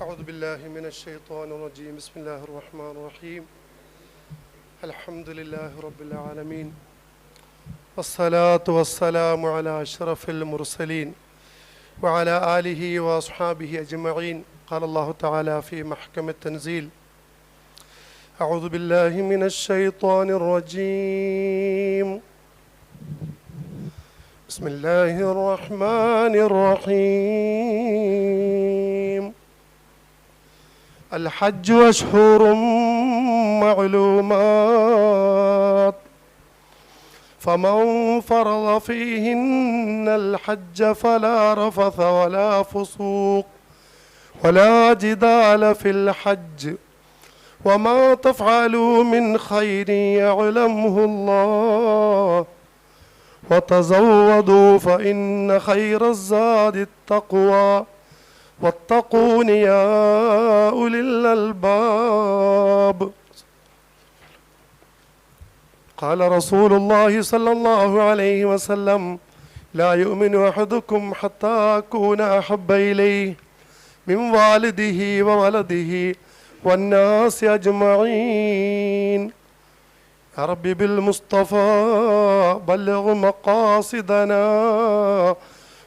أعوذ بالله من الشيطان الرجيم بسم الله الرحمن الرحيم الحمد لله رب العالمين والصلاة والسلام على أشرف المرسلين وعلى آله وأصحابه أجمعين قال الله تعالى في محكم التنزيل أعوذ بالله من الشيطان الرجيم بسم الله الرحمن الرحيم الحج أشهر معلومات فمن فرض فيهن الحج فلا رفث ولا فسوق ولا جدال في الحج وما تفعلوا من خير يعلمه الله وتزودوا فإن خير الزاد التقوى واتقون يا أولي الألباب قال رسول الله صلى الله عليه وسلم لا يؤمن أحدكم حتى أكون أحب إليه من والده وولده والناس أجمعين يا ربي بالمصطفى بلغ مقاصدنا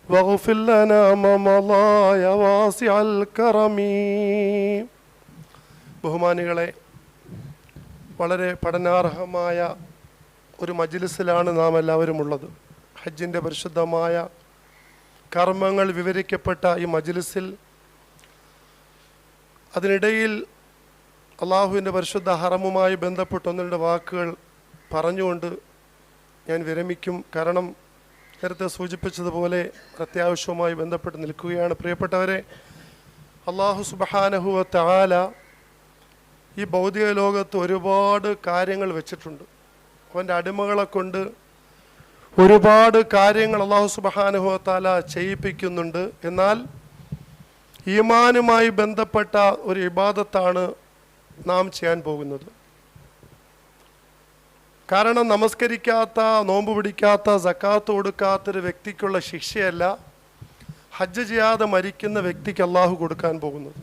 واغفر لنا ما مضى يا واسع الكرم. ബഹുമാനികളെ, വളരെ പഠനാർഹമായ ഒരു മജ്ലിസിലാണ് നാം എല്ലാവരും ഉള്ളത്. ഹജ്ജിൻ്റെ പരിശുദ്ധമായ കർമ്മങ്ങൾ വിവരിക്കപ്പെട്ട ഈ മജ്ലിസിൽ അതിനിടയിൽ അള്ളാഹുവിൻ്റെ പരിശുദ്ധ ഹറമുമായി ബന്ധപ്പെട്ട് ഒന്ന് രണ്ട് വാക്കുകൾ പറഞ്ഞുകൊണ്ട് ഞാൻ വിരമിക്കും. കാരണം നേരത്തെ സൂചിപ്പിച്ചതുപോലെ അത്യാവശ്യവുമായി ബന്ധപ്പെട്ട് നിൽക്കുകയാണ്. പ്രിയപ്പെട്ടവരെ, അള്ളാഹു സുബ്ഹാനഹു വ തആല ഈ ഭൗതിക ലോകത്ത് ഒരുപാട് കാര്യങ്ങൾ വെച്ചിട്ടുണ്ട്. അവൻ്റെ അടിമകളെ കൊണ്ട് ഒരുപാട് കാര്യങ്ങൾ അള്ളാഹു സുബ്ഹാനഹു വ തആല ചെയ്യിപ്പിക്കുന്നുണ്ട്. എന്നാൽ ഈമാനുമായി ബന്ധപ്പെട്ട ഒരു ഇബാദത്താണ് നാം ചെയ്യാൻ പോകുന്നത്. കാരണം നമസ്കരിക്കാത്ത, നോമ്പ് പിടിക്കാത്ത, സക്കാത്ത് കൊടുക്കാത്തൊരു വ്യക്തിക്കുള്ള ശിക്ഷയല്ല ഹജ്ജ് ചെയ്യാതെ മരിക്കുന്ന വ്യക്തിക്ക് അള്ളാഹു കൊടുക്കാൻ പോകുന്നത്.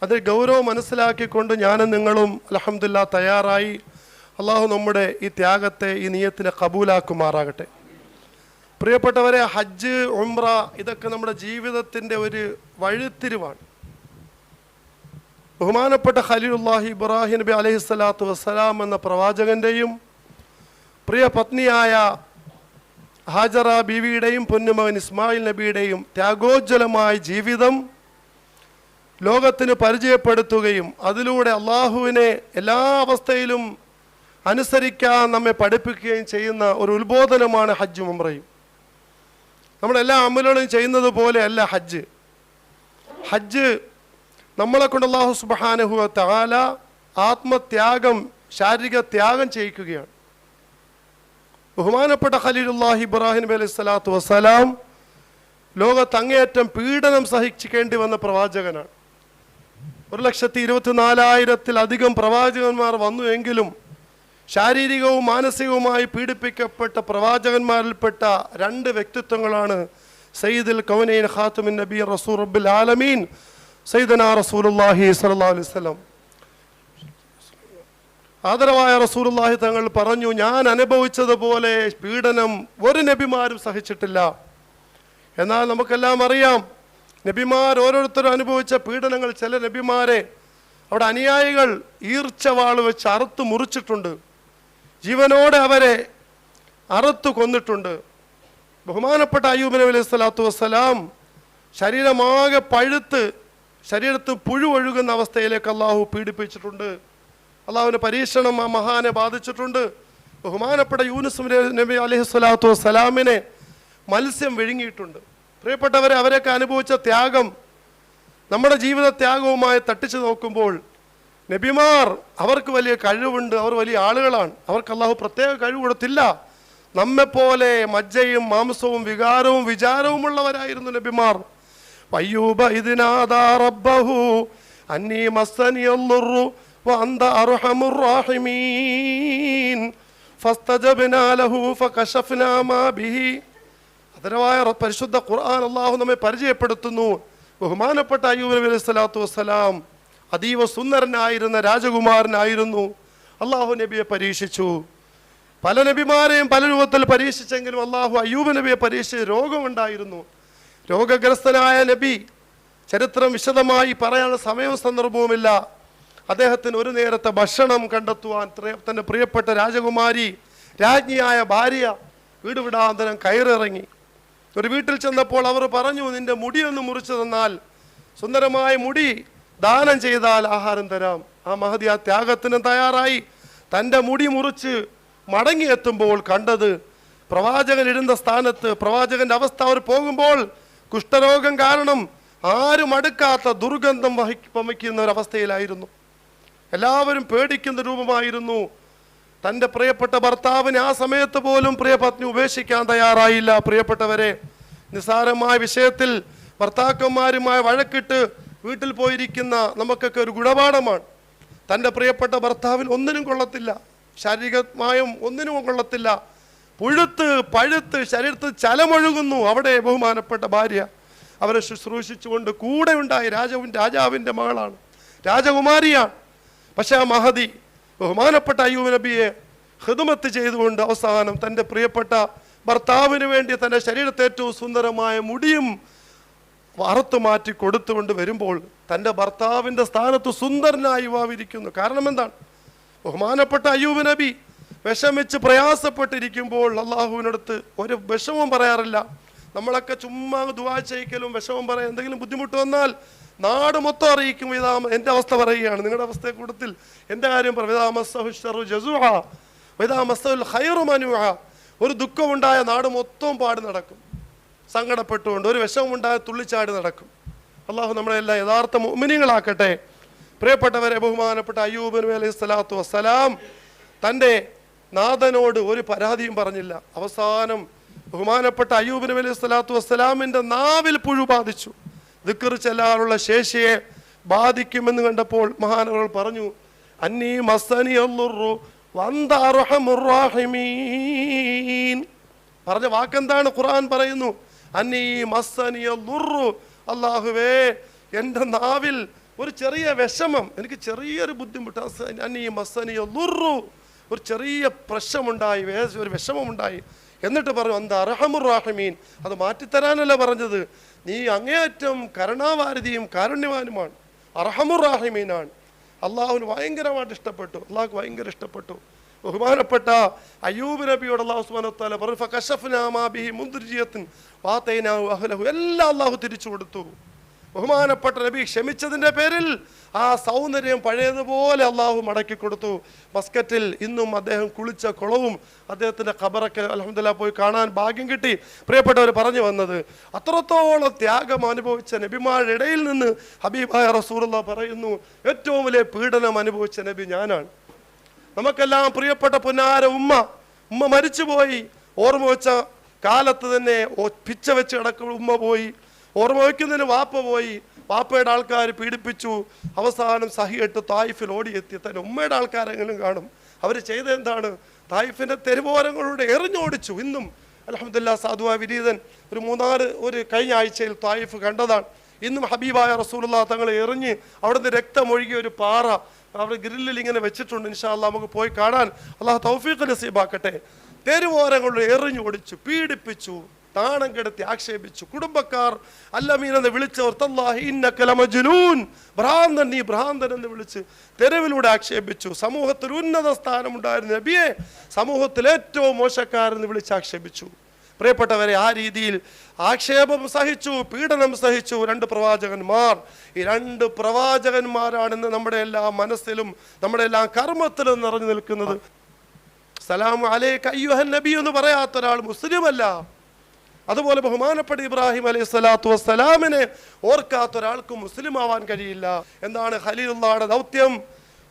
അത് ഗൗരവം മനസ്സിലാക്കിക്കൊണ്ട് ഞാനും നിങ്ങളും അൽഹംദുലില്ലാഹ് തയ്യാറായി. അള്ളാഹു നമ്മുടെ ഈ ത്യാഗത്തെ, ഈ നിയ്യത്തിനെ കബൂലാക്കുമാറാകട്ടെ. പ്രിയപ്പെട്ടവരെ, ഹജ്ജ്, ഉംറ ഇതൊക്കെ നമ്മുടെ ജീവിതത്തിൻ്റെ ഒരു വഴിത്തിരിവാണ്. ബഹുമാനപ്പെട്ട ഖലീലുല്ലാഹി ഇബ്രാഹിം നബി അലൈഹിസ്സലാത്തു വസ്സലാം എന്ന പ്രവാചകൻ്റെയും പ്രിയ പത്നിയായ ഹാജറ ബീവിയുടെയും പൊന്നുമകൻ ഇസ്മായിൽ നബിയുടെയും ത്യാഗോജ്വലമായ ജീവിതം ലോകത്തിന് പരിചയപ്പെടുത്തുകയും അതിലൂടെ അള്ളാഹുവിനെ എല്ലാ അവസ്ഥയിലും അനുസരിക്കാൻ നമ്മെ പഠിപ്പിക്കുകയും ചെയ്യുന്ന ഒരു ഉത്ബോധനമാണ് ഹജ്ജും ഉംറയും. നമ്മളെല്ലാ അമലുകളും ചെയ്യുന്നത് പോലെ അല്ല ഹജ്ജ്. ഹജ്ജ് നമ്മളെ കൊണ്ട് അല്ലാഹു സുബ്ഹാനഹു വ തആല ആത്മത്യാഗം, ശാരീരിക ത്യാഗം ചെയ്യിക്കുകയാണ്. ബഹുമാനപ്പെട്ട ഖലീലുല്ലാഹി ഇബ്രാഹിം നബി അലൈഹി സ്വലാത്തു വസ്സലാം ലോകത്ത് അങ്ങേയറ്റം പീഡനം സഹിക്കേണ്ടി വന്ന പ്രവാചകനാണ്. 1,24,000-ത്തിലധികം പ്രവാചകന്മാർ വന്നു എങ്കിലും ശാരീരികവും മാനസികവുമായി പീഡിപ്പിക്കപ്പെട്ട പ്രവാചകന്മാരിൽപ്പെട്ട രണ്ട് വ്യക്തിത്വങ്ങളാണ് സയ്യിദുൽ കൗനൈൻ ഖാതമുൻ നബി റസൂൽ റബ്ബുൽ ആലമീൻ സയ്യിദനാ റസൂലുള്ളാഹി സ്വല്ലല്ലാഹു അലൈഹി വസല്ലം. ആദരവായ റസൂലുള്ളാഹി തങ്ങൾ പറഞ്ഞു, ഞാൻ അനുഭവിച്ചതുപോലെ പീഡനം ഒരു നബിമാരും സഹിച്ചിട്ടില്ല. എന്നാൽ നമുക്കെല്ലാം അറിയാം, നബിമാർ ഓരോരുത്തരും അനുഭവിച്ച പീഡനങ്ങൾ. ചില നബിമാരെ അവിടെ അനുയായികൾ ഈർച്ചവാൾ വെച്ച് അറുത്ത് മുറിച്ചിട്ടുണ്ട്, ജീവനോടെ അവരെ അറുത്ത് കൊന്നിട്ടുണ്ട്. ബഹുമാനപ്പെട്ട അയ്യൂബ് നബി അലൈഹി സ്വലാത്തു വസ്സലാം ശരീരമാകെ പഴുത്ത് ശരീരത്ത് പുഴു ഒഴുകുന്ന അവസ്ഥയിലേക്ക് അള്ളാഹു പീഡിപ്പിച്ചിട്ടുണ്ട്. അള്ളാഹുവിൻ്റെ പരീക്ഷണം ആ മഹാനെ ബാധിച്ചിട്ടുണ്ട്. ബഹുമാനപ്പെട്ട യൂനുസ് നബി അലൈഹി സ്വലാത്തു വസ്സലാമിനെ മത്സ്യം വിഴുങ്ങിയിട്ടുണ്ട്. പ്രിയപ്പെട്ടവരെ, അവരൊക്കെ അനുഭവിച്ച ത്യാഗം നമ്മുടെ ജീവിത ത്യാഗവുമായി തട്ടിച്ചു നോക്കുമ്പോൾ നബിമാർ, അവർക്ക് വലിയ കഴിവുണ്ട്, അവർ വലിയ ആളുകളാണ്. അവർക്ക് അള്ളാഹു പ്രത്യേക കഴിവ് കൊടുത്തില്ല. നമ്മെപ്പോലെ മജ്ജയും മാംസവും വികാരവും വിചാരവുമുള്ളവരായിരുന്നു നബിമാർ. വയ്യൂബ ഇദ് നാദാ റബ്ബഹു അന്നീ മസ്സനിയൽ ദുർറു വഅന്ത അർഹമുർ റഹീമീൻ ഫസ്തജബ്നാ ലഹു ഫകശഫ്നാ മാ ബിഹി. അതരവായ പരിശുദ്ധ ഖുർആൻ അല്ലാഹു നമ്മെ പരിചയപ്പെടുത്തുന്നു. ബഹുമാനപ്പെട്ട അയ്യൂബ് നബി അലൈഹി സ്വലാത്തു വസ്സലാം അതീവ സുന്ദരനായിരുന്ന രാജകുമാരനായിരുന്നു. അള്ളാഹു നബിയെ പരീക്ഷിച്ചു. പല നബിമാരെയും പല രൂപത്തിൽ പരീക്ഷിച്ചെങ്കിലും അള്ളാഹു അയ്യൂബ് നബിയെ പരീക്ഷിച്ച് രോഗമുണ്ടായിരുന്നു. രോഗഗ്രസ്തനായ നബി, ചരിത്രം വിശദമായി പറയാനുള്ള സമയവും സന്ദർഭവുമില്ല. അദ്ദേഹത്തിന് ഒരു നേരത്തെ ഭക്ഷണം കണ്ടെത്തുവാൻ തൻ്റെ പ്രിയപ്പെട്ട രാജകുമാരി, രാജ്ഞിയായ ഭാര്യ വീട് വിടാന്തരം കയറിറങ്ങി. ഒരു വീട്ടിൽ ചെന്നപ്പോൾ അവർ പറഞ്ഞു, നിന്റെ മുടിയൊന്ന് മുറിച്ചു തന്നാൽ, സുന്ദരമായ മുടി ദാനം ചെയ്താൽ ആഹാരം തരാം. ആ മഹതി ആ ത്യാഗത്തിന് തയ്യാറായി. തൻ്റെ മുടി മുറിച്ച് മടങ്ങിയെത്തുമ്പോൾ കണ്ടത്, പ്രവാചകൻ ഇരുന്ന സ്ഥാനത്ത് പ്രവാചകന്റെ അവസ്ഥ അവർ പോകുമ്പോൾ കുഷ്ഠരോഗം കാരണം ആരും അടുക്കാത്ത ദുർഗന്ധം വമിക്കുന്ന ഒരവസ്ഥയിലായിരുന്നു. എല്ലാവരും പേടിക്കുന്ന രൂപമായിരുന്നു. തൻ്റെ പ്രിയപ്പെട്ട ഭർത്താവിനെ ആ സമയത്ത് പോലും പ്രിയപത്നി ഉപേക്ഷിക്കാൻ തയ്യാറായില്ല. പ്രിയപ്പെട്ടവരെ, നിസ്സാരമായ വിഷയത്തിൽ ഭർത്താക്കന്മാരുമായി വഴക്കിട്ട് വീട്ടിൽ പോയിരിക്കുന്ന നമുക്കൊക്കെ ഒരു ഗുണപാഠമാണ്. തൻ്റെ പ്രിയപ്പെട്ട ഭർത്താവിന് ഒന്നിനും കൊള്ളത്തില്ല, ശാരീരികമായും ഒന്നിനും കൊള്ളത്തില്ല, പഴുത്ത് ശരീരത്തിൽ ചലമൊഴുകുന്നു. അവിടെ ബഹുമാനപ്പെട്ട ഭാര്യ അവരെ ശുശ്രൂഷിച്ചുകൊണ്ട് കൂടെ ഉണ്ടായി. രാജാവിൻ്റെ മകളാണ്, രാജകുമാരിയാണ്. പക്ഷെ ആ മഹതി ബഹുമാനപ്പെട്ട അയ്യൂബ് നബിയെ ഖിദ്മത്ത് ചെയ്തുകൊണ്ട് അവസാനം തൻ്റെ പ്രിയപ്പെട്ട ഭർത്താവിന് വേണ്ടി തൻ്റെ ശരീരത്തെ ഏറ്റവും സുന്ദരമായ മുടിയും വറുത്തു മാറ്റി കൊടുത്തുകൊണ്ട് വരുമ്പോൾ തൻ്റെ ഭർത്താവിൻ്റെ സ്ഥാനത്ത് സുന്ദരനായ യുവാവിരിക്കുന്നു. കാരണം എന്താണ്? ബഹുമാനപ്പെട്ട അയ്യൂബ് നബി വിഷമിച്ച് പ്രയാസപ്പെട്ടിരിക്കുമ്പോൾ അള്ളാഹുവിനടുത്ത് ഒരു വിഷമവും പറയാറില്ല. നമ്മളൊക്കെ ചുമ്മാ ദുആ ചെയ്യിക്കലും വിഷമം പറയാം. എന്തെങ്കിലും ബുദ്ധിമുട്ട് വന്നാൽ നാട് മൊത്തം അറിയിക്കും. എൻ്റെ അവസ്ഥ പറയുകയാണ്, നിങ്ങളുടെ അവസ്ഥയെ കൂട്ടത്തിൽ എൻ്റെ കാര്യം പറയും. ഒരു ദുഃഖമുണ്ടായ നാട് മൊത്തം പാടി നടക്കും, സങ്കടപ്പെട്ടുകൊണ്ട്. ഒരു വിഷമമുണ്ടായ തുള്ളിച്ചാടി നടക്കും. അള്ളാഹു നമ്മളെല്ലാം യഥാർത്ഥ മുഅ്മിനീങ്ങളാക്കട്ടെ. പ്രിയപ്പെട്ടവരെ, ബഹുമാനപ്പെട്ട അയ്യൂബ് നബി അലൈഹി സ്വലാത്തു വസ്സലാം തൻ്റെ നാഥനോട് ഒരു പരാതിയും പറഞ്ഞില്ല. അവസാനം ബഹുമാനപ്പെട്ട അയ്യൂബ് നബി അലൈഹി സ്വലാത്തു വസ്സലാമിൻ്റെ നാവിൽ പുഴു ബാധിച്ചു. ദിക്ർ ചെല്ലാനുള്ള ശേഷിയെ ബാധിക്കുമെന്ന് കണ്ടപ്പോൾ മഹാനവർ പറഞ്ഞു, അന്നീ മസ്സനി അല്ലുറു വന്ത അർഹമുർ റഹീമീൻ. പറഞ്ഞ വാക്കെന്താണ്? ഖുർആൻ പറയുന്നു, അന്നീ മസ്സനി അല്ലുറു, അല്ലാഹുവേ എൻ്റെ നാവിൽ ഒരു ചെറിയ വിഷമം, എനിക്ക് ചെറിയൊരു ബുദ്ധിമുട്ട്. അന്നീ മസ്സനി അല്ലുറു, ഒരു ചെറിയ പ്രശ്നമുണ്ടായി, ഒരു വിഷമമുണ്ടായി. എന്നിട്ട് പറഞ്ഞു, അന്ത അർഹമുർ റഹീമീൻ. അത് മാറ്റിത്തരാനല്ല പറഞ്ഞത്, നീ അങ്ങേയറ്റം കരുണാവാരിധിയും കാരുണ്യവാനുമാണ്, അർഹമുർ റഹീമീനാണ്. അള്ളാഹുവിന് ഭയങ്കരമായിട്ട് ഇഷ്ടപ്പെട്ടു, അള്ളാഹുക്ക് ഭയങ്കര ഇഷ്ടപ്പെട്ടു. ബഹുമാനപ്പെട്ട അയ്യൂബ് നബിയോട് അല്ലാഹു സുബ്ഹാനഹു വ തആല പറഞ്ഞു, ഫകശഫ്നാ മാ ബിഹി മുദ്രിജിയത്തിൻ വഅതൈനാഹു അഹ്ലഹു, എല്ലാം അള്ളാഹു തിരിച്ചു കൊടുത്തു. ബഹുമാനപ്പെട്ട നബി ക്ഷമിച്ചതിൻ്റെ പേരിൽ ആ സൗന്ദര്യം പഴയതുപോലെ അള്ളാഹു മടക്കി കൊടുത്തു. മസ്കറ്റിൽ ഇന്നും അദ്ദേഹം കുളിച്ച കുളവും അദ്ദേഹത്തിൻ്റെ ഖബറൊക്കെ അൽഹംദുലില്ലാഹ് പോയി കാണാൻ ഭാഗ്യം കിട്ടി. പ്രിയപ്പെട്ടവർ പറഞ്ഞു വന്നത്, അത്രത്തോളം ത്യാഗം അനുഭവിച്ച നബിമാരുടെ ഇടയിൽ നിന്ന് ഹബീബായ റസൂലുള്ളാഹ് പറയുന്നു, ഏറ്റവും വലിയ പീഡനം അനുഭവിച്ച നബി ഞാനാണ്. നമുക്കെല്ലാം പ്രിയപ്പെട്ട പൊന്നാര ഉമ്മ മരിച്ചുപോയി. ഓർമ്മ വെച്ച കാലത്ത് തന്നെ പിച്ച വെച്ച് കിടക്കുന്ന ഉമ്മ പോയി. ഓർമ്മ വയ്ക്കുന്നതിന് വാപ്പ പോയി. വാപ്പയുടെ ആൾക്കാർ പീഡിപ്പിച്ചു. അവസാനം സഹിയിട്ട് തായിഫിൽ ഓടിയെത്തി. തന്നെ ഉമ്മയുടെ ആൾക്കാരെങ്കിലും കാണും. അവർ ചെയ്തെന്താണ്? തായിഫിൻ്റെ തെരുവോരങ്ങളുടെ എറിഞ്ഞോടിച്ചു. ഇന്നും അൽഹംദുലില്ലാഹ് സാധുവായ വിനീതൻ ഒരു കഴിഞ്ഞ ആഴ്ചയിൽ തായിഫ് കണ്ടതാണ്. ഇന്നും ഹബീബായ റസൂലുള്ളാഹ് തങ്ങളെ എറിഞ്ഞ് അവിടുന്ന് രക്തമൊഴുകിയ ഒരു പാറ അവർ ഗ്രില്ലിൽ ഇങ്ങനെ വെച്ചിട്ടുണ്ട്. ഇൻഷാ അല്ലാഹ് നമുക്ക് പോയി കാണാൻ അള്ളാഹു തൗഫീഖ് നസീബാക്കട്ടെ. തെരുവോരങ്ങളുടെ എറിഞ്ഞോടിച്ചു, പീഡിപ്പിച്ചു, താണം കെടുത്തി ആക്ഷേപിച്ചു. കുടുംബക്കാർ അല്ലമീനെന്ന് വിളിച്ചവർ തല്ലാഹി ഇന്നക ലമജ്നൂൻ, ഭ്രാന്തൻ, നീ ഭ്രാന്തൻ എന്ന് വിളിച്ച് തെരുവിലൂടെ ആക്ഷേപിച്ചു. സമൂഹത്തിൽ ഉന്നത സ്ഥാനമുണ്ടായിരുന്ന നബിയെ സമൂഹത്തിൽ ഏറ്റവും മോശക്കാരെന്ന് വിളിച്ച് ആക്ഷേപിച്ചു. പ്രിയപ്പെട്ടവരെ, ആ രീതിയിൽ ആക്ഷേപം സഹിച്ചു, പീഡനം സഹിച്ചു രണ്ട് പ്രവാചകന്മാർ. ഈ രണ്ട് പ്രവാചകന്മാരാണ് ഇന്ന് നമ്മുടെ എല്ലാ മനസ്സിലും നമ്മുടെ എല്ലാ കർമ്മത്തിലും നിറഞ്ഞു നിൽക്കുന്നത്. സലാമു അലൈക അയ്യുഹൻ നബി എന്ന് പറയാത്ത ഒരാൾ മുസ്ലിമല്ല. അതുപോലെ ബഹുമാനപ്പെട്ട ഇബ്രാഹിം അലൈഹി സ്വലാത്തു വസ്സലാമിനെ ഓർക്കാത്ത ഒരാൾക്ക് മുസ്ലിം ആവാൻ കഴിയില്ല. എന്താണ് ഖലീലുള്ളാഹിയുടെ ദൗത്യം?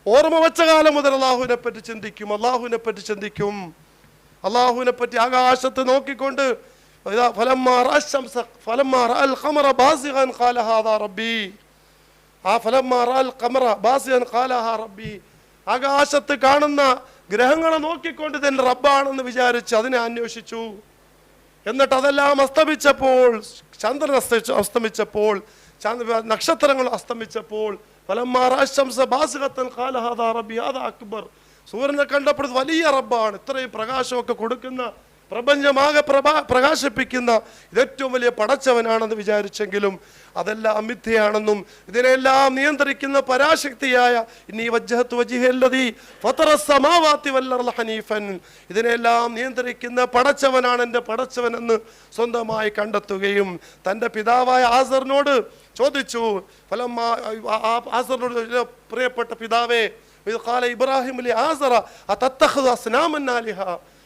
ഓർമ്മ വെച്ച കാലം മുതൽ അള്ളാഹുവിനെ പറ്റി ചിന്തിക്കും, അള്ളാഹുവിനെ പറ്റി ചിന്തിക്കും, അള്ളാഹുവിനെ പറ്റി ആകാശത്ത് നോക്കിക്കൊണ്ട് ആകാശത്ത് കാണുന്ന ഗ്രഹങ്ങളെ നോക്കിക്കൊണ്ട് തന്നെ റബ്ബാണെന്ന് വിചാരിച്ച് അതിനെ അന്വേഷിച്ചു. എന്നിട്ട് അതെല്ലാം അസ്തമിച്ചപ്പോൾ, ചന്ദ്രൻ അസ്തമിച്ചപ്പോൾ നക്ഷത്രങ്ങൾ അസ്തമിച്ചപ്പോൾ അക്ബർ, സൂര്യനെ കണ്ടപ്പോൾ വലിയ റബ്ബാണ്, ഇത്രയും പ്രകാശമൊക്കെ കൊടുക്കുന്ന, പ്രപഞ്ചമാകെ പ്രകാശിപ്പിക്കുന്ന ഏറ്റവും വലിയ പടച്ചവനാണെന്ന് വിചാരിച്ചെങ്കിലും അതെല്ലാം മിഥ്യയാണെന്നും ഇതിനെല്ലാം നിയന്ത്രിക്കുന്ന പരാശക്തിയായ ഇതിനെല്ലാം നിയന്ത്രിക്കുന്ന പടച്ചവനാണ് എൻ്റെ പടച്ചവനെന്ന് സ്വന്തമായി കണ്ടെത്തുകയും തൻ്റെ പിതാവായ ആസറിനോട് ചോദിച്ചു. ആസറിനോട്, പ്രിയപ്പെട്ട പിതാവേ, ഇബ്രാഹിം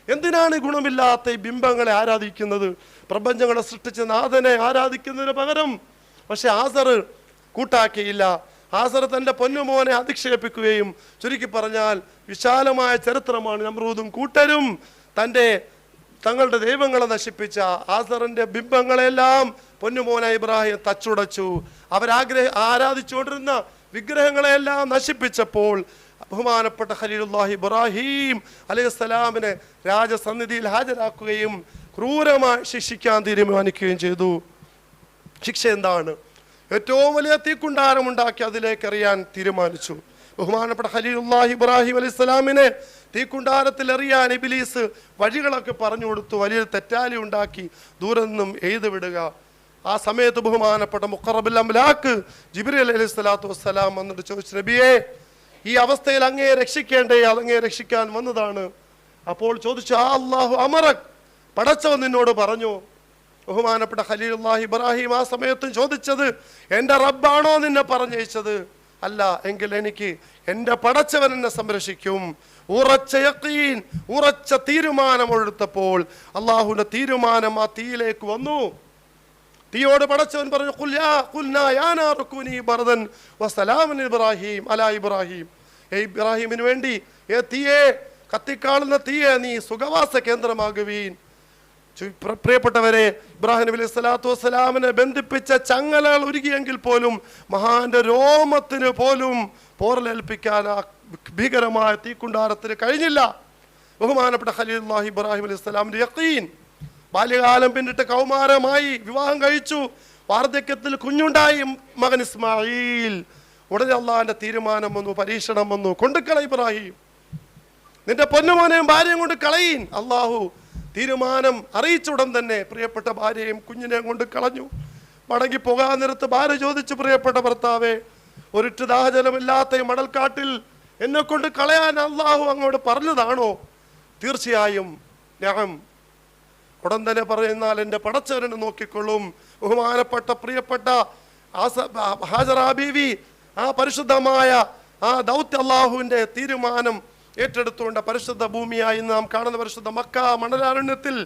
എന്തിനാണ് ഗുണമില്ലാത്ത ഈ ബിംബങ്ങളെ ആരാധിക്കുന്നത്, പ്രപഞ്ചങ്ങളെ സൃഷ്ടിച്ച നാഥനെ ആരാധിക്കുന്നതിന് പകരം? പക്ഷെ ആസർ കൂട്ടാക്കിയില്ല. ആസർ തൻ്റെ പൊന്നുമോനെ അധിക്ഷേപിക്കുകയും, ചുരുക്കി പറഞ്ഞാൽ വിശാലമായ ചരിത്രമാണ്. നമ്രൂദും കൂട്ടരും തങ്ങളുടെ ദൈവങ്ങളെ നശിപ്പിച്ച ആസറിന്റെ ബിംബങ്ങളെല്ലാം പൊന്നുമോന ഇബ്രാഹിം തച്ചുടച്ചു. ആരാധിച്ചുകൊണ്ടിരുന്ന വിഗ്രഹങ്ങളെല്ലാം നശിപ്പിച്ചപ്പോൾ ബഹുമാനപ്പെട്ട ഖലീലുല്ലാഹി ഇബ്രാഹിം അലൈഹിസ്സലാമിനെ രാജസന്നിധിയിൽ ഹാജരാക്കുകയും ക്രൂരമായി ശിക്ഷിക്കാൻ തീരുമാനിക്കുകയും ചെയ്തു. ശിക്ഷ എന്താണ്? ഏറ്റവും വലിയ തീക്കുണ്ടാരം ഉണ്ടാക്കി അതിലേക്ക് എറിയാൻ തീരുമാനിച്ചു. ബഹുമാനപ്പെട്ട ഖലീലുല്ലാഹി ഇബ്രാഹിം അലൈഹിസ്സലാമിനെ തീക്കുണ്ടാരത്തിൽ എറിയാൻ ഇബ്ലീസ് വഴികളൊക്കെ പറഞ്ഞു കൊടുത്തു. വലിയൊരു തെറ്റാലി ഉണ്ടാക്കി ദൂരെ നിന്നും എഴുതി വിടുക. ആ സമയത്ത് ബഹുമാനപ്പെട്ട മുഖറബുൽ അംലാക്ക് ജിബ്രീൽ അലൈഹിസ്സലാത്തു വസ്സലാം വന്നിട്ട് ചോദിച്ചു, നബിയേ, ഈ അവസ്ഥയിൽ അങ്ങേ രക്ഷിക്കേണ്ടേ? അതങ്ങേ രക്ഷിക്കാൻ വന്നതാണ്. അപ്പോൾ ചോദിച്ചു, ആ അല്ലാഹു അമറക്, പടച്ചവൻ നിന്നോട് പറഞ്ഞു? ബഹുമാനപ്പെട്ട ഖലീലുല്ലാഹി ഇബ്രാഹിം ആ സമയത്തും ചോദിച്ചത്, എൻ്റെ റബ്ബാണോ നിന്നെ പറഞ്ഞയച്ചത്? അല്ല എങ്കിൽ എനിക്ക് എൻ്റെ പടച്ചവൻ എന്നെ സംരക്ഷിക്കും. ഉറച്ച യഖീൻ, ഉറച്ച തീരുമാനം എടുത്തപ്പോൾ അള്ളാഹുവിന്റെ തീരുമാനം ആ തീയിലേക്ക് വന്നു. തീയോട് പടച്ചവൻ പറഞ്ഞു, ഇബ്രാഹിം, ഇബ്രാഹിമിന് വേണ്ടി തീയെ, കത്തിക്കാളുന്ന തീയെ, നീ സുഖവാസ കേന്ദ്രമാകുവീൻ. പ്രിയപ്പെട്ടവരെ, ഇബ്രാഹിം നബി അലൈഹി സ്വലാത്തു വസ്സലാമിനെ ബന്ധിപ്പിച്ച ചങ്ങലകൾ ഉരുകിയെങ്കിൽ പോലും മഹാന്റെ രോമത്തിന് പോലും പോറലേൽപ്പിക്കാൻ ആ ഭീകരമായ തീക്കുണ്ടാരത്തിന് കഴിഞ്ഞില്ല. ബഹുമാനപ്പെട്ട ഖലീലുല്ലാഹി ഇബ്രാഹിം അലൈഹി സ്വലാമിന്റെ യഖീൻ, ബാല്യകാലം പിന്നിട്ട് കൗമാരമായി, വിവാഹം കഴിച്ചു, വാർദ്ധക്യത്തിൽ കുഞ്ഞുണ്ടായി, മകൻ ഇസ്മായിൽ. ഉടനെ അള്ളാഹിന്റെ തീരുമാനം വന്നു, പരീക്ഷണം വന്നു. കൊണ്ടുക്കള ഇബ്രാഹിം, നിന്റെ പൊന്നുമോനെയും ഭാര്യയും കൊണ്ട് കളയീൻ. അള്ളാഹു തീരുമാനം അറിയിച്ചുടൻ തന്നെ പ്രിയപ്പെട്ട ഭാര്യയും കുഞ്ഞിനെയും കൊണ്ട് കളഞ്ഞു. മടങ്ങി പോകാൻ നേരത്ത് ഭാര്യ ചോദിച്ചു, പ്രിയപ്പെട്ട ഭർത്താവേ, ഒരിറ്റ് ദാഹജലമില്ലാത്ത ഈ മണൽക്കാട്ടിൽ എന്നെ കൊണ്ട് കളയാൻ അള്ളാഹു അങ്ങോട്ട് പറഞ്ഞതാണോ? തീർച്ചയായും ഞാൻ. ഉടൻ തന്നെ പറയുന്നാൽ എൻ്റെ പടച്ചവനെ നോക്കിക്കൊള്ളും. ബഹുമാനപ്പെട്ട പ്രിയപ്പെട്ട ഹാജറ ബീവി ആ പരിശുദ്ധമായ ആ ദൗത്യ അള്ളാഹുവിൻ്റെ തീരുമാനം ഏറ്റെടുത്തുകൊണ്ട് പരിശുദ്ധ ഭൂമിയായി നാം കാണുന്ന പരിശുദ്ധ മക്ക മണലാരണ്യത്തിൽ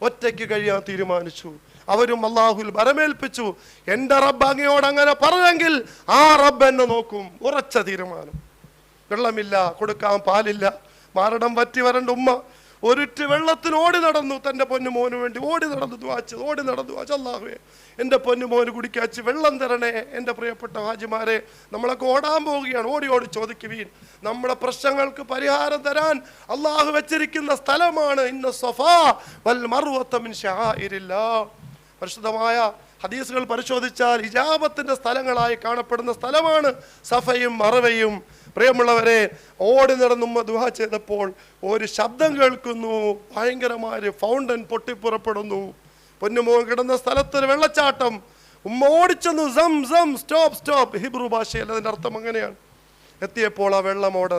ഒറ്റയ്ക്ക് കഴിയാൻ തീരുമാനിച്ചു. അവരും അള്ളാഹുൽ വരമേൽപ്പിച്ചു. എൻ്റെ റബ്ബ് അങ്ങയോട് അങ്ങനെ പറഞ്ഞെങ്കിൽ ആ റബ്ബ് എന്നെ നോക്കും. ഉറച്ച തീരുമാനം. വെള്ളമില്ല, കൊടുക്കാൻ പാലില്ല, മരണം വറ്റി വരണ്ട ഉമ്മ ഒരിറ്റ് വെള്ളത്തിന് ഓടി നടന്നു. തൻ്റെ പൊന്നുമോന് വേണ്ടി ഓടി നടന്നു. അല്ലാഹുവേ, എൻ്റെ പൊന്നുമോന് കുടിക്കാച്ച് വെള്ളം തരണേ. എൻ്റെ പ്രിയപ്പെട്ട ഹാജിമാരെ, നമ്മളൊക്കെ ഓടാൻ പോവുകയാണ്. ഓടി ചോദിക്കുവീൻ. നമ്മുടെ പ്രശ്നങ്ങൾക്ക് പരിഹാരം തരാൻ അള്ളാഹു വെച്ചിരിക്കുന്ന സ്ഥലമാണ് ഇന്ന സഫാ വൽ മർവത മിൻ ശആഇരില്ലാഹ്. പരിശുദ്ധമായ ഹദീസുകൾ പരിശോധിച്ചാൽ ഇജാബത്തിന്റെ സ്ഥലങ്ങളായി കാണപ്പെടുന്ന സ്ഥലമാണ് സഫയും മറവയും. പ്രിയമുള്ളവരെ, ഓടി നടന്നുമ്മ ദുആ ചെയ്തപ്പോൾ ഒരു ശബ്ദം കേൾക്കുന്നു. ഭയങ്കരമായ ഫൗണ്ടൻ പൊട്ടിപ്പുറപ്പെടുന്നു. പൊന്നുമോൻ കിടന്ന സ്ഥലത്തൊരു വെള്ളച്ചാട്ടം. ഉമ്മ ഓടിച്ചെന്നു, സം സം, സ്റ്റോപ്പ്. ഹിബ്രു ഭാഷയിൽ അതിൻ്റെ അർത്ഥം അങ്ങനെയാണ്. എത്തിയപ്പോൾ ആ വെള്ളമോട്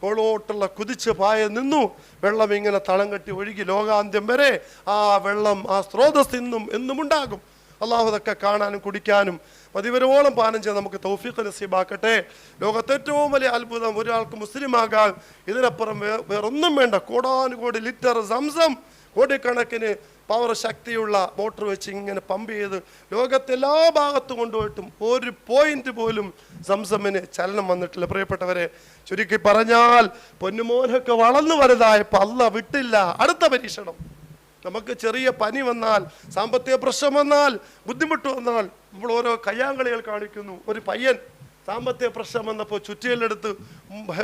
ഓളോട്ടുള്ള കുതിച്ച് പായ നിന്നു. വെള്ളം ഇങ്ങനെ തളം കെട്ടി ഒഴുകി ലോകാന്ത്യം വരെ ആ വെള്ളം, ആ സ്രോതസ് എന്നും ഉണ്ടാകും. അള്ളാഹു അതൊക്കെ കാണാനും കുടിക്കാനും പതിവരോളം പാനം ചെയ്ത് നമുക്ക് തൗഫീഖ് നസീബാക്കട്ടെ. ലോകത്തെ ഏറ്റവും വലിയ അത്ഭുതം, ഒരാൾക്ക് മുസ്ലിമാകാൻ ഇതിനപ്പുറം വേറൊന്നും വേണ്ട. കോടാനുകോടി ലിറ്റർ സംസം, കോടിക്കണക്കിന് പവർ ശക്തിയുള്ള മോട്ടർ വെച്ച് ഇങ്ങനെ പമ്പ് ചെയ്ത് ലോകത്തെ എല്ലാ ഭാഗത്തും കൊണ്ടുപോയിട്ടും ഒരു പോയിന്റ് പോലും സംസമിന് ചലനം വന്നിട്ടില്ല. പ്രിയപ്പെട്ടവരെ, ചുരുക്കി പറഞ്ഞാൽ പൊന്നുമോനൊക്കെ വളർന്നു വലുതായപ്പോൾ അല്ലാഹ് വിട്ടില്ല. അടുത്ത പരീക്ഷണം. നമുക്ക് ചെറിയ പനി വന്നാൽ, സാമ്പത്തിക പ്രശ്നം വന്നാൽ, ബുദ്ധിമുട്ട് വന്നാൽ നമ്മൾ ഓരോ കയ്യാങ്കളികൾ കാണിക്കുന്നു. ഒരു പയ്യൻ സാമ്പത്തിക പ്രശ്നം വന്നപ്പോൾ ചുറ്റിയിലെടുത്ത്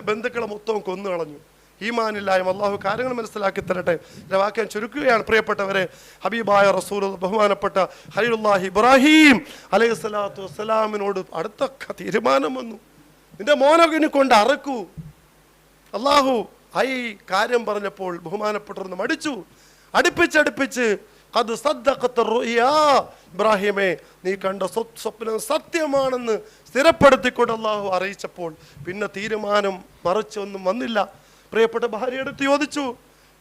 ബന്ധുക്കളെ മൊത്തം കൊന്നു കളഞ്ഞു. ഈമാനില്ലായ്മ. അള്ളാഹു കാര്യങ്ങൾ മനസ്സിലാക്കി തരട്ടെ. വാക്യം ചുരുക്കുകയാണ് പ്രിയപ്പെട്ടവരെ. ഹബീബായ റസൂൽ ബഹുമാനപ്പെട്ട ഖലീലുല്ലാഹി ഇബ്രാഹിം അലൈഹിസ്സലാത്തു വസ്സലാമിനോട് അടുത്ത തീരുമാനം വന്നു, നിന്റെ മോനെ കൊണ്ട് അറക്കൂ. അള്ളാഹു ഈ കാര്യം പറഞ്ഞപ്പോൾ ബഹുമാനപ്പെട്ടവർ മടിച്ചു. അടുപ്പിച്ച് അത് ഇബ്രാഹിമേ, നീ കണ്ട സ്വപ്നം സത്യമാണെന്ന് സ്ഥിരപ്പെടുത്തിക്കൊണ്ട് അള്ളാഹു അറിയിച്ചപ്പോൾ പിന്നെ തീരുമാനം മറിച്ചൊന്നും വന്നില്ല. പ്രിയപ്പെട്ട ഭാര്യയെടുത്ത് ചോദിച്ചു.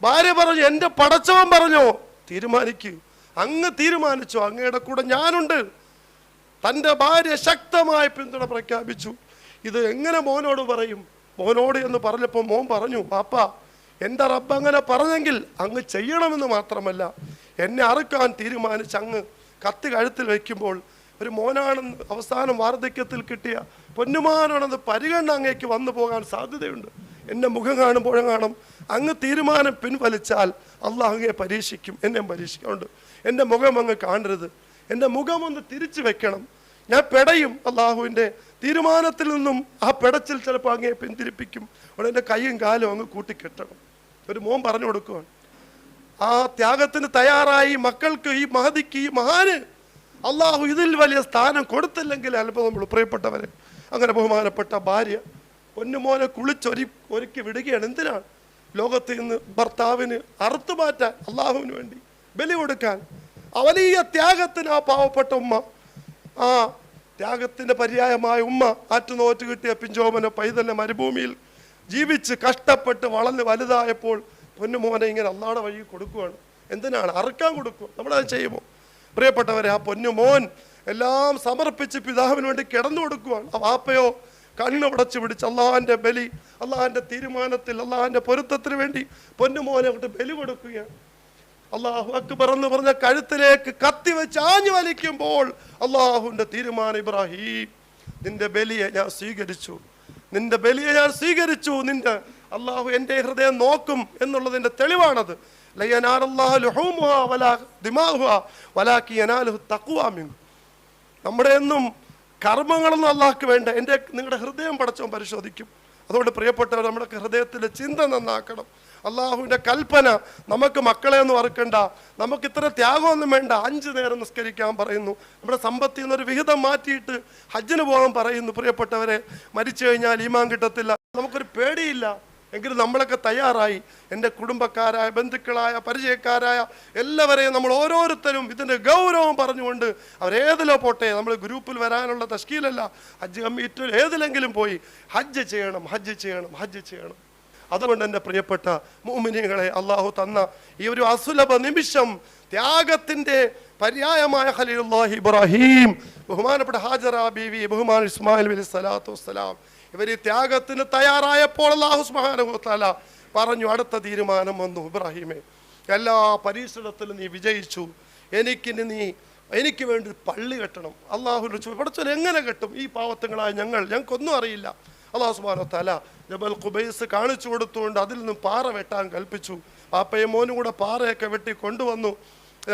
ഭാര്യ പറഞ്ഞു, എൻ്റെ പടച്ചവൻ പറഞ്ഞോ തീരുമാനിക്കൂ. അങ്ങ് തീരുമാനിച്ചോ, അങ്ങയുടെ കൂടെ ഞാനുണ്ട്. തൻ്റെ ഭാര്യ ശക്തമായ പിന്തുണ പ്രഖ്യാപിച്ചു. ഇത് എങ്ങനെ മോനോട് പറയും? മോനോട് എന്ന് പറഞ്ഞപ്പോൾ മോൻ പറഞ്ഞു, പാപ്പാ, എൻ്റെ റബ്ബ് അങ്ങനെ പറഞ്ഞെങ്കിൽ അങ്ങ് ചെയ്യണമെന്ന് മാത്രമല്ല, എന്നെ അറുക്കാൻ തീരുമാനിച്ച് അങ്ങ് കത്തി കഴുത്തിൽ വയ്ക്കുമ്പോൾ ഒരു മോനാണെന്ന് അവസാനം വാർദ്ധക്യത്തിൽ കിട്ടിയ പൊന്നുമാനാണെന്ന് പരിഗണന അങ്ങേക്ക് വന്നു പോകാൻ സാധ്യതയുണ്ട്. എൻ്റെ മുഖം കാണുമ്പോഴെങ്ങാനും അങ്ങ് തീരുമാനം പിൻവലിച്ചാൽ അള്ളാഹ് അങ്ങയെ പരീക്ഷിക്കും, എന്നെ പരീക്ഷിക്കുന്നുണ്ട്. എൻ്റെ മുഖം അങ്ങ് കാണരുത്, എൻ്റെ മുഖം ഒന്ന് തിരിച്ചു വെക്കണം, ഞാൻ പെടയും. അള്ളാഹുവിൻ്റെ തീരുമാനത്തിൽ നിന്നും ആ പെടച്ചിൽ ചിലപ്പോൾ അങ്ങയെ പിന്തിരിപ്പിക്കും. അവിടെ എൻ്റെ കൈയും കാലും അങ്ങ് കൂട്ടിക്കെട്ടണം. ഒരു മോൻ പറഞ്ഞു കൊടുക്കുകയാണ്. ആ ത്യാഗത്തിന് തയ്യാറായി മക്കൾക്ക്, ഈ മഹദിക്ക്, ഈ മഹാന് അള്ളാഹു ഇതിൽ വലിയ സ്ഥാനം കൊടുത്തില്ലെങ്കിൽ അത്ഭുതമുള്ളൂ. പ്രിയപ്പെട്ടവരെ, അങ്ങനെ ബഹുമാനപ്പെട്ട ഭാര്യ പൊന്നുമോനെ ഒരുക്കി വിടുകയാണ്. എന്തിനാണ്? ലോകത്ത് നിന്ന് ഭർത്താവിന് അറുത്തു മാറ്റാൻ, അള്ളാഹുവിന് വേണ്ടി ബലി കൊടുക്കാൻ. വലിയ ത്യാഗത്തിന് ആ പാവപ്പെട്ട ഉമ്മ, ആ ത്യാഗത്തിന്റെ പര്യായമായ ഉമ്മ, ആറ്റുനോറ്റ് കിട്ടിയ പിഞ്ചോമന പൈതലിനെ മരുഭൂമിയിൽ ജീവിച്ച് കഷ്ടപ്പെട്ട് വളർന്ന് വലുതായപ്പോൾ പൊന്നുമോനെ ഇങ്ങനെ അള്ളാഹുടെ വഴി കൊടുക്കുകയാണ്. എന്തിനാണ്? അറുക്കാൻ കൊടുക്കുക. നമ്മളത് ചെയ്യുമോ? പ്രിയപ്പെട്ടവരെ, ആ പൊന്നുമോൻ എല്ലാം സമർപ്പിച്ച് പിതാവിന് വേണ്ടി കിടന്നു കൊടുക്കുകയാണ്. ആ വാപ്പയോ കണ്ണുടച്ച് പിടിച്ച് അള്ളാഹിന്റെ ബലി, അള്ളാഹിന്റെ തീരുമാനത്തിൽ, അള്ളാഹിന്റെ പൊരുത്തത്തിന് വേണ്ടി പൊന്നുമോനെ അങ്ങോട്ട് ബലി കൊടുക്കുകയാണ്. അള്ളാഹു അക്ബർ എന്ന് പറഞ്ഞ കഴുത്തിലേക്ക് കത്തി വെച്ച് ആഞ്ഞു വലിക്കുമ്പോൾ അള്ളാഹുവിന്റെ തീരുമാനം, ഇബ്രാഹിം, നിന്റെ ബലിയെ ഞാൻ സ്വീകരിച്ചു, നിന്റെ ബലിയെ ഞാൻ സ്വീകരിച്ചു. നിന്റെ അള്ളാഹു എൻ്റെ ഹൃദയം നോക്കും എന്നുള്ളതിന്റെ തെളിവാണത്. നമ്മുടെ ഒന്നും കർമ്മങ്ങളൊന്നും അള്ളാഹ്ക്ക് വേണ്ട, നിങ്ങളുടെ ഹൃദയം പടച്ചവൻ പരിശോധിക്കും. അതുകൊണ്ട് പ്രിയപ്പെട്ടവർ, നമ്മുടെ ഹൃദയത്തിലെ ചിന്ത നന്നാക്കണം. അള്ളാഹുവിൻ്റെ കൽപ്പന, നമുക്ക് മക്കളെ ഒന്നും അറുക്കണ്ട, നമുക്ക് ഇത്ര ത്യാഗമൊന്നും വേണ്ട, 5 നേരം നിസ്കരിക്കാൻ പറയുന്നു. നമ്മുടെ സമ്പത്തിൽ നിന്നൊരു വിഹിതം മാറ്റിയിട്ട് ഹജ്ജിന് പോകാൻ പറയുന്നു. പ്രിയപ്പെട്ടവരെ, മരിച്ചു കഴിഞ്ഞാൽ ഈമാൻ കിട്ടത്തില്ല. നമുക്കൊരു പേടിയില്ല. എങ്കിലും നമ്മളൊക്കെ തയ്യാറായി. എൻ്റെ കുടുംബക്കാരായ, ബന്ധുക്കളായ, പരിചയക്കാരായ എല്ലാവരെയും നമ്മൾ ഓരോരുത്തരും ഇതിൻ്റെ ഗൗരവം പറഞ്ഞുകൊണ്ട് അവരേതിലോ പോട്ടെ, നമ്മൾ ഗ്രൂപ്പിൽ വരാനുള്ള തഷ്കീലല്ല, ഹജ്ജ് കമ്മിറ്റിയിൽ ഏതിലെങ്കിലും പോയി ഹജ്ജ് ചെയ്യണം, ഹജ്ജ് ചെയ്യണം, ഹജ്ജ് ചെയ്യണം. അതുകൊണ്ട് എൻ്റെ പ്രിയപ്പെട്ട മുഅ്മിനീങ്ങളെ, അള്ളാഹു തന്ന ഈ ഒരു അസുലഭ നിമിഷം, ത്യാഗത്തിൻ്റെ പര്യായമായ ഖലീലുല്ലാഹി ഇബ്രാഹിം, ബഹുമാനപ്പെട്ട ഹാജറ ബീവി, ബഹുമാൻ ഇസ്മായിൽ അലൈഹിസ്സലാത്തു വസ്സലാം, ഇവർ ഈ ത്യാഗത്തിന് തയ്യാറായപ്പോൾ അല്ലാഹു സുബ്ഹാനഹു വ തആല പറഞ്ഞു, അടുത്ത തീരുമാനം വന്നു, ഇബ്രാഹിമേ, എല്ലാ പരീക്ഷണത്തിലും നീ വിജയിച്ചു, എനിക്ക് വേണ്ടി പള്ളി കെട്ടണം. അള്ളാഹുവിനോട് ചോദിച്ചു, പഠിച്ചോൻ എങ്ങനെ കെട്ടും? ഈ പാവത്തങ്ങളായ ഞങ്ങൾക്കൊന്നും അറിയില്ല. അല്ലാഹു സുബ്ഹാനഹു വ തആല ജബൽ ഖുബൈസ് കാണിച്ചു കൊടുത്തുകൊണ്ട് അതിൽ നിന്നും പാറ വെട്ടാൻ കൽപ്പിച്ചു. പാപ്പയും മോനും കൂടെ പാറയൊക്കെ വെട്ടി കൊണ്ടുവന്നു.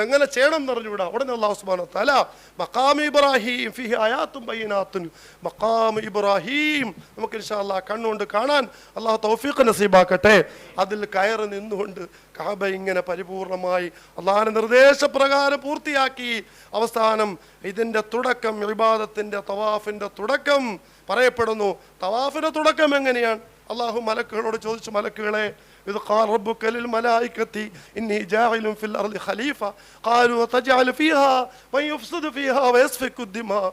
എങ്ങനെ ചെയ്യണം എന്ന് പറഞ്ഞുകൂടാ. ഉടനെ അല്ലാഹു സുബ്ഹാനഹു വ തആല മഖാം ഇബ്രാഹിം ഫീഹി ആയാത്തുൻ ബയ്യിനാത്തുൻ, മഖാം ഇബ്രാഹിം നമുക്ക് ഇൻഷാ അല്ലാഹ് കണ്ണുകൊണ്ട് കാണാൻ അല്ലാഹു തൗഫീഖ് നസീബാക്കട്ടെ. അതിൽ കയറി നിന്നുകൊണ്ട് കഅബ ഇങ്ങനെ പരിപൂർണമായി അല്ലാഹുവിന്റെ നിർദ്ദേശപ്രകാരം പൂർത്തിയാക്കി. അവസാനം ഇതിന്റെ തുടക്കം, ഇബാദത്തിന്റെ തവാഫിന്റെ തുടക്കം പറയപ്പെടുന്നു. തവാഫിന്റെ തുടക്കം എങ്ങനെയാണ്? അല്ലാഹു മലക്കുകളോട് ചോദിച്ചു, മലക്കുകളെ, إذ قال ربك للملائكة إني جاعل في الأرض خليفة قالوا وتجعل فيها من يفسد فيها ويسفك الدماء.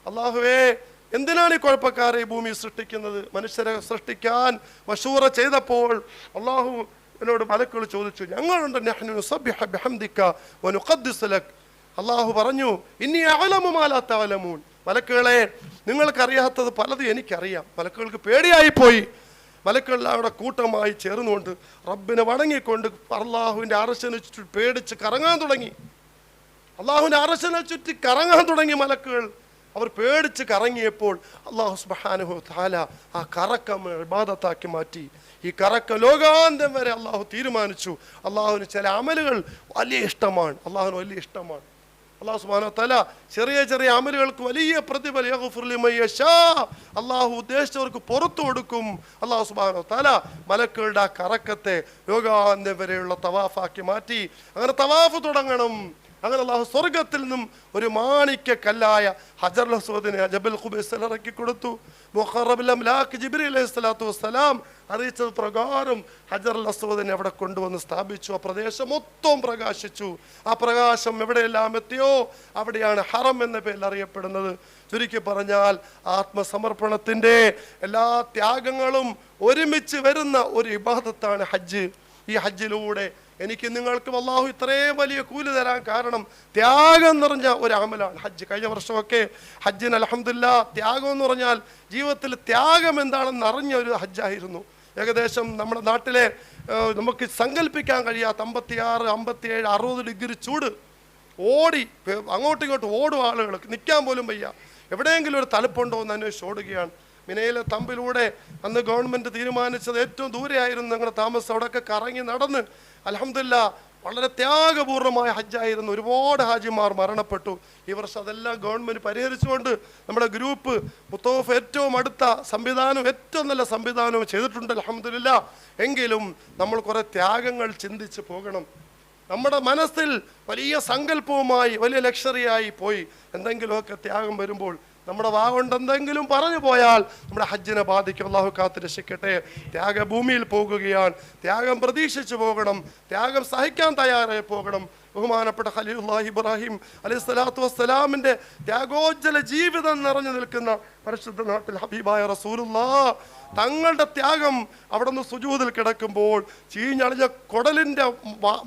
അല്ലാഹുവേ, എന്തിനാണ് ഈ കുഴപ്പക്കാരെ ഈ ഭൂമി സൃഷ്ടിക്കുന്നത്? മനുഷ്യരെ സൃഷ്ടിക്കാൻ മശൂറ ചെയ്തപ്പോൾ അല്ലാഹു എന്നോട് മലക്കുകൾ ചോദിച്ചു, ഞങ്ങളുണ്ട്, നഹ്നു നുസബ്ബിഹു ബിഹംദിക വനുഖദ്ദിസു ലക്. അല്ലാഹു പറഞ്ഞു, ഇന്നി അഅലമു മാ ലാ തഅലമൂൻ. മലക്കുകളെ, നിങ്ങൾക്കറിയാത്തത് പലതും എനിക്കറിയാം. മലക്കുകൾക്ക് പേടിയായിപ്പോയി. മലക്കുകളെല്ലാം അവിടെ കൂട്ടമായി ചേർന്നുകൊണ്ട് റബ്ബിനെ വണങ്ങിക്കൊണ്ട് അള്ളാഹുവിൻ്റെ അർശിനെ ചുറ്റി പേടിച്ച് കറങ്ങാൻ തുടങ്ങി. അള്ളാഹുവിൻ്റെ അർശിനെ ചുറ്റി കറങ്ങാൻ തുടങ്ങി മലക്കുകൾ. അവർ പേടിച്ച് കറങ്ങിയപ്പോൾ അള്ളാഹു സുബ്ഹാനഹു വ തആല ആ കറക്കം ഇബാദത്താക്കി മാറ്റി. ഈ കറക്കം ലോകാന്തം വരെ അള്ളാഹു തീരുമാനിച്ചു. അള്ളാഹുവിന് ചില അമലുകൾ വലിയ ഇഷ്ടമാണ്, അള്ളാഹുവിന് വലിയ ഇഷ്ടമാണ്. അല്ലാഹു സുബ്ഹാനഹു വ തആല ചെറിയ ചെറിയ അമലുകൾക്ക് വലിയ പ്രതിഫലം യഗ്ഫിറു ലിമൻ യശാ, അല്ലാഹു ഉദ്ദേശിച്ചവർക്ക് പുറത്തു കൊടുക്കും. അല്ലാഹു സുബ്ഹാനഹു വ തആല മലക്കുകളുടെ ആ കറക്കത്തെ യോഗാന്ത്യം വരെയുള്ള തവാഫാക്കി മാറ്റി. അങ്ങനെ തവാഫ് തുടങ്ങണം. അങ്ങനെ അല്ലാഹു സ്വർഗത്തിൽ നിന്നും ഒരു മാണിക്യ കല്ലായ ഹജറുൽ അസ്വദിനെ ജബൽ ഖുബൈസിൽ ഇറക്കി കൊടുത്തു. മുഖറബുൽ അംലാക്ക് ജിബ്രീൽ അലൈഹിസ്സലാത്തു വസ്സലാം അറിയിച്ചത് പ്രകാരം ഹജറുൽ അസ്വദിനെ അവിടെ കൊണ്ടുവന്ന് സ്ഥാപിച്ചു. ആ പ്രദേശം മൊത്തം പ്രകാശിച്ചു. ആ പ്രകാശം എവിടെയെല്ലാം എത്തിയോ അവിടെയാണ് ഹറം എന്ന പേരിൽ അറിയപ്പെടുന്നത്. ചുരുക്കി പറഞ്ഞാൽ ആത്മസമർപ്പണത്തിൻ്റെ എല്ലാ ത്യാഗങ്ങളും ഒരുമിച്ച് വരുന്ന ഒരു ഇബാദത്താണ് ഹജ്ജ്. ഈ ഹജ്ജിലൂടെ എനിക്ക് നിങ്ങൾക്കും അല്ലാഹു ഇത്രയും വലിയ കൂലി തരാൻ കാരണം ത്യാഗം നിറഞ്ഞ ഒരു അമലാണ് ഹജ്ജ്. കഴിഞ്ഞ വർഷമൊക്കെ ഹജ്ജിന് അൽഹംദുലില്ലാ ത്യാഗം എന്ന് പറഞ്ഞാൽ ജീവിതത്തിൽ ത്യാഗം എന്താണെന്ന് അറിഞ്ഞ ഒരു ഹജ്ജായിരുന്നു. ഏകദേശം നമ്മുടെ നാട്ടിലെ നമുക്ക് സങ്കല്പിക്കാൻ കഴിയാത്ത 56, 57, 60 ഡിഗ്രി ചൂട്, ഓടി അങ്ങോട്ടും ഇങ്ങോട്ടും ഓടും ആളുകൾ, നിൽക്കാൻ പോലും വയ്യ. എവിടെയെങ്കിലും ഒരു തണുപ്പുണ്ടോ എന്ന് അന്വേഷിച്ച് ഓടുകയാണ്. മിനയിലെ തമ്പിലൂടെ അന്ന് ഗവൺമെൻറ് തീരുമാനിച്ചത് ഏറ്റവും ദൂരെയായിരുന്നു ഞങ്ങളുടെ താമസം. അവിടെയൊക്കെ കറങ്ങി നടന്ന് അൽഹംദുലില്ലാ വളരെ ത്യാഗപൂർണമായ ഹജ്ജായിരുന്നു. ഒരുപാട് ഹാജിമാർ മരണപ്പെട്ടു. ഈ വർഷം അതെല്ലാം ഗവൺമെൻറ് പരിഹരിച്ചുകൊണ്ട് നമ്മുടെ ഗ്രൂപ്പ് മുത്തവഫ് ഏറ്റവും അടുത്ത സംവിധാനവും ഏറ്റവും നല്ല സംവിധാനവും ചെയ്തിട്ടുണ്ട് അൽഹംദുലില്ലാ. എങ്കിലും നമ്മൾ കുറേ ത്യാഗങ്ങൾ ചിന്തിച്ച് പോകണം. നമ്മുടെ മനസ്സിൽ വലിയ സങ്കല്പവുമായി വലിയ ലക്ഷറിയായി പോയി എന്തെങ്കിലുമൊക്കെ ത്യാഗം വരുമ്പോൾ നമ്മുടെ വാ കൊണ്ട് എന്തെങ്കിലും പറഞ്ഞു പോയാൽ നമ്മുടെ ഹജ്ജിനെ ബാധിക്കും. അല്ലാഹു കാത്ത് രക്ഷിക്കട്ടെ. ത്യാഗഭൂമിയിൽ പോകുകയാണ്. ത്യാഗം പ്രതീക്ഷിച്ചു പോകണം. ത്യാഗം സഹിക്കാൻ തയ്യാറായി പോകണം. ബഹുമാനപ്പെട്ട ഖലീലുല്ലാഹി ഇബ്രാഹിം അലൈഹിസ്സലാത്തു വസ്സലാമിൻ്റെ ത്യാഗോജ്ജല ജീവിതം നിറഞ്ഞു നിൽക്കുന്ന പരിശുദ്ധ നാട്ടിൽ ഹബീബായ റസൂലുള്ളാഹ് തങ്ങളുടെ ത്യാഗം അവിടെ നിന്ന് സുജൂദിൽ കിടക്കുമ്പോൾ ചീഞ്ഞളിഞ്ഞ കുടലിൻ്റെ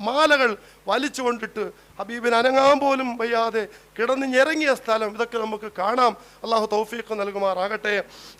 മാലകൾ വലിച്ചു കൊണ്ടിട്ട് ഹബീബിന് അനങ്ങാൻ പോലും വയ്യാതെ കിടന്ന് ഞെരങ്ങിയ സ്ഥലം, ഇതൊക്കെ നമുക്ക് കാണാം. അള്ളാഹു തൗഫീഖ് നൽകുമാറാകട്ടെ.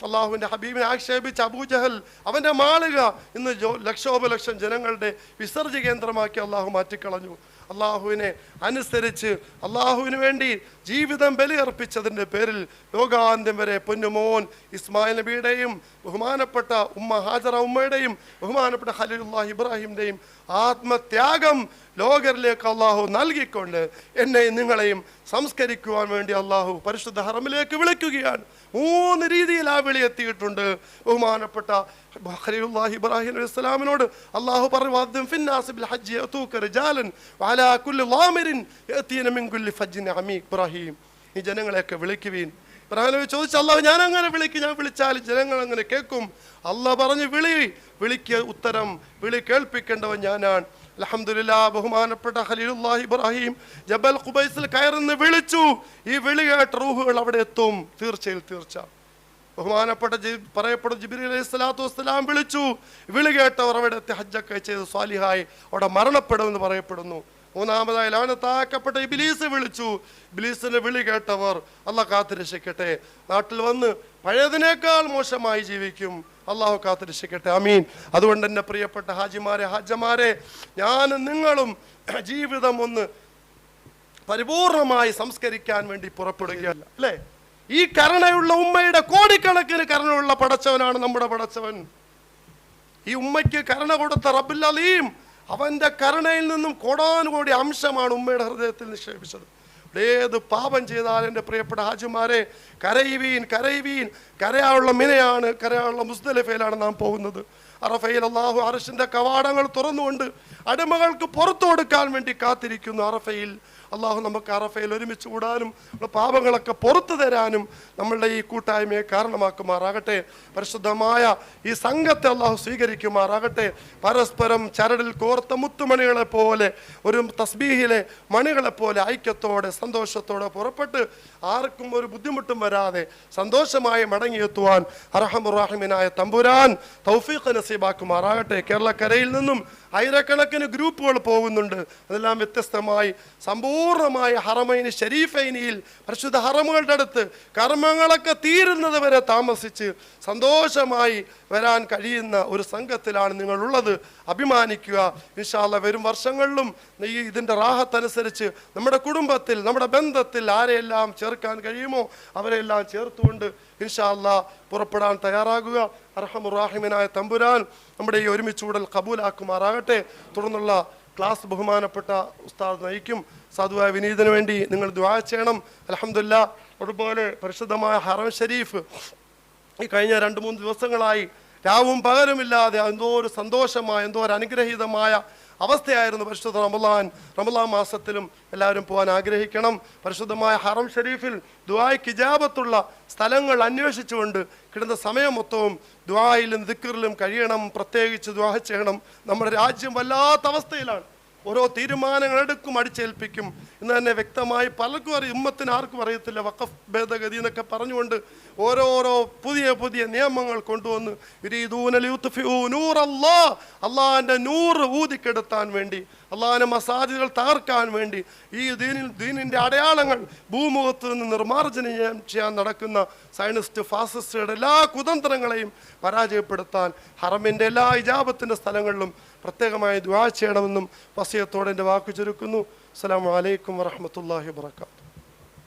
അള്ളാഹുവിൻ്റെ ഹബീബിനെ ആക്ഷേപിച്ച അബൂജഹൽ അവൻ്റെ മാളിക ഇന്ന് ലക്ഷോപലക്ഷം ജനങ്ങളുടെ വിസർജ്യ കേന്ദ്രമാക്കി അള്ളാഹു മാറ്റിക്കളഞ്ഞു. അള്ളാഹുവിനെ അനുസരിച്ച് അള്ളാഹുവിന് വേണ്ടി ജീവിതം ബലിയർപ്പിച്ചതിൻ്റെ പേരിൽ ലോകാന്ത്യം വരെ പൊന്നുമോൻ ഇസ്മായിൽ നബിയുടെയും ബഹുമാനപ്പെട്ട ഉമ്മ ഹാജറ ഉമ്മയുടെയും ബഹുമാനപ്പെട്ട ഖലീലുല്ലാഹി ഇബ്രാഹിമിൻ്റെയും ആത്മത്യാഗം ലോകരിലേക്ക് അള്ളാഹു നൽകിക്കൊണ്ട് എന്നെയും നിങ്ങളെയും സംസ്കരിക്കുവാൻ വേണ്ടി അള്ളാഹു പരിശുദ്ധ ഹറമിലേക്ക് വിളിക്കുകയാണ്. 3 രീതിയിൽ ആ വിളി എത്തിയിട്ടുണ്ട്. ബഹുമാനപ്പെട്ട ഖലീലുല്ലാഹി ഇബ്രാഹിം അലൈഹി സ്വലാമിനോട് അള്ളാഹു പറഞ്ഞു, ഫിന്നാസി ബിൽ ഹജ്ജി യഅതൂക റിജാലൻ വഅലാ കുല്ലി ളാമിരിൻ യഅതീന മിൻ കുല്ലി ഫജ്ജിൻ അമീഖ്. ഇബ്രാഹിം, ഈ ജനങ്ങളെയൊക്കെ വിളിക്കുവീൻ. ഇബ്രാഹിം നബി ചോദിച്ചു, അള്ളാഹു ഞാൻ അങ്ങനെ വിളിക്കും, ഞാൻ വിളിച്ചാൽ ജനങ്ങൾ അങ്ങനെ കേൾക്കും. അള്ളാഹ് പറഞ്ഞു, വിളിക്ക് ഉത്തരം, വിളി കേൾപ്പിക്കേണ്ടവൻ ഞാനാണ്. അൽഹംദുലില്ലാ, ബഹുമാനപ്പെട്ട ഖലീലുല്ലാഹി ഇബ്രാഹിം ജബൽ ഖുബൈസിൽ കയറുന്ന് വിളിച്ചു. ഈ വിളി കേട്ട റൂഹുകൾ അവിടെ എത്തും, തീർച്ച. ബഹുമാനപ്പെട്ട പറയപ്പെടും ജിബ്രീൽ അലൈഹിസ്സലാത്തു വസ്സലാം വിളിച്ചു. വിളി കേട്ടവർ അവിടെ എത്തി ഹജ്ജൊക്കെ ചെയ്ത് സ്വാലിഹായി അവിടെ മരണപ്പെടുമെന്ന് പറയപ്പെടുന്നു. 3-ാമതായി ലാനത്താക്കപ്പെട്ട ഇബ്ലീസ് വിളിച്ചു. ഇബ്ലീസിന്റെ വിളി കേട്ടവർ അല്ലാഹു കാത്ത് രക്ഷിക്കട്ടെ, നാട്ടിൽ വന്ന് പഴയതിനേക്കാൾ മോശമായി ജീവിക്കും. അള്ളാഹു കാത്ത് രക്ഷിക്കട്ടെ. ആമീൻ. അതുകൊണ്ട് എൻ്റെ പ്രിയപ്പെട്ട ഹാജമാരെ ഞാനും നിങ്ങളും ജീവിതം ഒന്ന് പരിപൂർണമായി സംസ്കരിക്കാൻ വേണ്ടി പുറപ്പെടുകയല്ല, അല്ലേ? ഈ കരുണയുള്ള ഉമ്മയുടെ കോടിക്കണക്കിന് കരുണയുള്ള പടച്ചവനാണ് നമ്മുടെ പടച്ചവൻ. ഈ ഉമ്മയ്ക്ക് കരുണ കൊടുത്ത റബ്ബുൽ അലീം അവൻ്റെ കരുണയിൽ നിന്നും കോടാനുകോടി അംശമാണ് ഉമ്മയുടെ ഹൃദയത്തിൽ നിക്ഷേപിച്ചത്. ഏത് പാപം ചെയ്താൽ എൻ്റെ പ്രിയപ്പെട്ട ഹാജിമാരെ കരയുവീൻ. കരയാനുള്ള മിനയാണ്, കരയാനുള്ള മുസ്ദലിഫയിലാണ് നാം പോകുന്നത്. അറഫയിൽ അല്ലാഹു അർശിൻ്റെ കവാടങ്ങൾ തുറന്നുകൊണ്ട് അടിമകൾക്ക് പുറത്തു കൊടുക്കാൻ വേണ്ടി കാത്തിരിക്കുന്നു. അറഫയിൽ അള്ളാഹു നമുക്ക് അറഫയിൽ ഒരുമിച്ച് കൂടാനും പാപങ്ങളൊക്കെ പുറത്തു തരാനും നമ്മളുടെ ഈ കൂട്ടായ്മയെ കാരണമാക്കുമാറാകട്ടെ. പരിശുദ്ധമായ ഈ സംഘത്തെ അള്ളാഹു സ്വീകരിക്കുമാറാകട്ടെ. പരസ്പരം ചരടിൽ കോർത്ത മുത്തുമണികളെ പോലെ, ഒരു തസ്ബീഹിലെ മണികളെ പോലെ ഐക്യത്തോടെ സന്തോഷത്തോടെ പുറപ്പെട്ട് ആർക്കും ഒരു ബുദ്ധിമുട്ടും വരാതെ സന്തോഷമായി മടങ്ങിയെത്തുവാൻ അർഹമുർ-റഹീമായ തമ്പുരാൻ തൗഫീഖ് നസീബാക്കുമാറാകട്ടെ. കേരളക്കരയിൽ നിന്നും ആയിരക്കണക്കിന് ഗ്രൂപ്പുകൾ പോകുന്നുണ്ട്. അതെല്ലാം വ്യത്യസ്തമായി സമ്പൂർണമായ ഹറമൈനി ഷരീഫൈനിയിൽ പരിശുദ്ധ ഹറമുകളുടെ അടുത്ത് കർമ്മങ്ങളൊക്കെ തീരുന്നത് വരെ താമസിച്ച് സന്തോഷമായി വരാൻ കഴിയുന്ന ഒരു സംഘത്തിലാണ് നിങ്ങളുള്ളത്. അഭിമാനിക്കുക. ഇൻഷാ അല്ലാഹ് വരും വർഷങ്ങളിലും ഈ ഇതിൻ്റെ റാഹത്തനുസരിച്ച് നമ്മുടെ കുടുംബത്തിൽ, നമ്മുടെ ബന്ധത്തിൽ ആരെയെല്ലാം ചേർക്കാൻ കഴിയുമോ അവരെല്ലാം ചേർത്തുകൊണ്ട് ഇൻഷാ അല്ലാഹ് പുറപ്പെടാൻ തയ്യാറാകുക. അർഹമുർ-റഹീമായ തമ്പുരാൻ നമ്മുടെ ഈ ഒരുമിച്ചുകൂടൽ കബൂലാക്കുമാറാകട്ടെ. തുടർന്നുള്ള ക്ലാസ് ബഹുമാനപ്പെട്ട ഉസ്താദ് നയിക്കും. സാധുവായ വിനീതന് വേണ്ടി നിങ്ങൾ ദുആ ചെയ്യണം. അൽഹംദുലില്ലാ. അതുപോലെ പരിശുദ്ധമായ ഹറം ഷരീഫ് ഈ കഴിഞ്ഞ 2-3 ദിവസങ്ങളായി രാവും പകലുമില്ലാതെ എന്തോ ഒരു സന്തോഷമായ, എന്തോ ഒരു അനുഗ്രഹീതമായ അവസ്ഥയായിരുന്നു. പരിശുദ്ധ റമളാൻ മാസത്തിലും എല്ലാവരും പോകാൻ ആഗ്രഹിക്കണം. പരിശുദ്ധമായ ഹറം ഷരീഫിൽ ദുആയ്ക്ക് ഇജാബത്തുള്ള സ്ഥലങ്ങൾ അന്വേഷിച്ചുകൊണ്ട് കിടന്ന സമയം മൊത്തവും ദുആയിലും ദിക്റിലും കഴിയണം. പ്രത്യേകിച്ച് ദുആ ചെയ്യണം. നമ്മുടെ രാജ്യം വല്ലാത്ത അവസ്ഥയിലാണ്. ഓരോ തീരുമാനങ്ങൾ എടുക്കും, അടിച്ചേൽപ്പിക്കും. ഇന്ന് തന്നെ വ്യക്തമായി പലർക്കും അറിയാം, ഉമ്മത്തിന് ആർക്കും അറിയത്തില്ല. വഖഫ് ഭേദഗതി എന്നൊക്കെ പറഞ്ഞുകൊണ്ട് ഓരോരോ പുതിയ നിയമങ്ങൾ കൊണ്ടുവന്ന് അള്ളാഹിന്റെ നൂറ് ഊതിക്കെടുത്താൻ വേണ്ടി, അള്ളാഹിന്റെ മസാജിദുകൾ തകർക്കാൻ വേണ്ടി, ഈ ദീനിന്റെ അടയാളങ്ങൾ ഭൂമുഖത്ത് നിന്ന് നിർമ്മാർജ്ജനം ചെയ്യാൻ നടക്കുന്ന സയനിസ്റ്റ് ഫാസിസ്റ്റുകളുടെ എല്ലാ കുതന്ത്രങ്ങളെയും പരാജയപ്പെടുത്താൻ ഹറമിന്റെ എല്ലാ ഇജാബത്തിന്റെ സ്ഥലങ്ങളിലും പ്രത്യേകമായി ദുആ ചെയ്യണമെന്നും വസിയത്തോടെ എൻ്റെ വാക്കു ചുരുക്കുന്നു. അസ്സലാമു അലൈക്കും വറഹ്മത്തുള്ളാഹി വബറകാതുഹു.